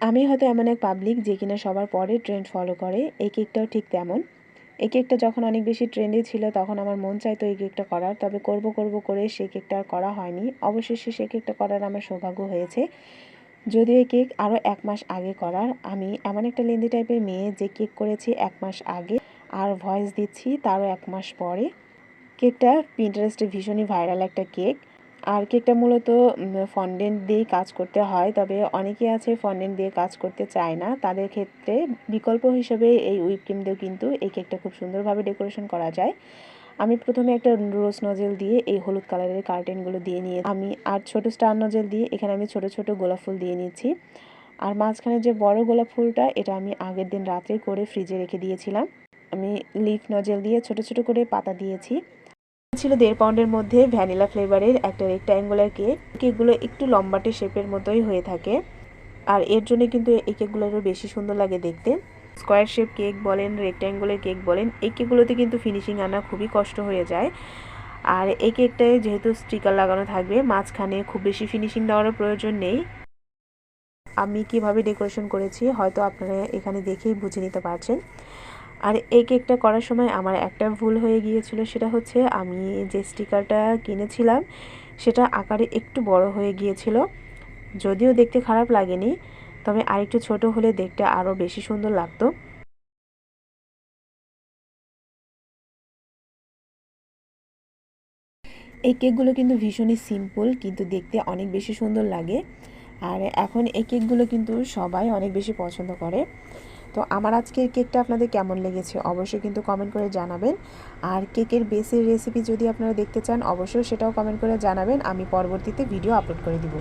আমি হয়তো এমন এক পাবলিক যে কিনা সবার পরে ট্রেন্ড ফলো করে, এই কেকটাও ঠিক তেমন। এই কেকটা যখন অনেক বেশি ট্রেন্ডে ছিল তখন আমার মন চাইতো এই কেকটা করার, তবে করব করব করে সেই কেকটা আর করা হয়নি। অবশেষে সেই কেকটা করার আমার সৌভাগ্য হয়েছে। যদিও এই কেক আরও 1 মাস আগে করার। আমি এমন একটা লেন্দি টাইপের মেয়ে যে কেক করেছি 1 মাস আগে আর ভয়েস দিচ্ছি তারও 1 মাস পরে। কেকটা পিন্টারেস্টে ভীষণই ভাইরাল একটা কেক। আর কেকটা মূলত ফন্ডেন্ট দিয়েই কাজ করতে হয়, তবে অনেকেই আছে ফন্ডেন্ট দিয়ে কাজ করতে চায় না, তাদের ক্ষেত্রে বিকল্প হিসেবে এই হুইপ ক্রিম দিয়েও কিন্তু এই কেকটা খুব সুন্দরভাবে ডেকোরেশন করা যায়। আমি প্রথমে একটা রোজ নজেল দিয়ে এই হলুদ কালারের কার্টেনগুলো দিয়ে নিয়ে আমি আর ছোট স্টার নজেল দিয়ে এখানে আমি ছোট ছোট গোলাপ ফুল দিয়ে নিচ্ছি। আর মাঝখানে যে বড় গোলাপ ফুলটা এটা আমি আগের দিন রাত্রে করে ফ্রিজে রেখে দিয়েছিলাম। আমি লিফ নজেল দিয়ে ছোট ছোট করে পাতা দিয়েছি। ছিল 1.5 পাউন্ডের মধ্যে ভ্যানিলা ফ্লেভারের একটা রেক্ট্যাঙ্গুলার কেক। কেকগুলো একটু লম্বাটে শেপের মতোই হয়ে থাকে, আর এর জন্য কিন্তু এই কেকগুলো আরও বেশি সুন্দর লাগে দেখতে। স্কোয়ার শেপ কেক বলেন, রেক্ট্যাঙ্গুলার কেক বলেন, এই কেকগুলোতে কিন্তু ফিনিশিং আনা খুবই কষ্ট হয়ে যায়। আর এই কেকটায় যেহেতু স্টিকার লাগানো থাকবে মাঝখানে, খুব বেশি ফিনিশিং দেওয়ার প্রয়োজন নেই। আমি কিভাবে ডেকোরেশন করেছি হয়তো আপনারা এখানে দেখেই বুঝে নিতে পারছেন। আর এই কেকটা করার সময় আমার একটা ভুল হয়ে গিয়েছিল, সেটা হচ্ছে আমি যে স্টিকারটা কিনেছিলাম সেটা আকারে একটু বড় হয়ে গিয়েছিল। যদিও দেখতে খারাপ লাগেনি, তবে আরেকটু ছোট হলে দেখতে আরও বেশি সুন্দর লাগতো। এই কেকগুলো কিন্তু ভীষণই সিম্পল, কিন্তু দেখতে অনেক বেশি সুন্দর লাগে। আর এখন এই কেকগুলো কিন্তু সবাই অনেক বেশি পছন্দ করে। তো আমার আজকের কেকটা আপনাদের কেমন লেগেছে অবশ্যই কিন্তু কমেন্ট করে জানাবেন। আর কেকের বেসের রেসিপি যদি আপনারা দেখতে চান অবশ্যই সেটাও কমেন্ট করে জানাবেন, আমি পরবর্তীতে ভিডিও আপলোড করে দিব।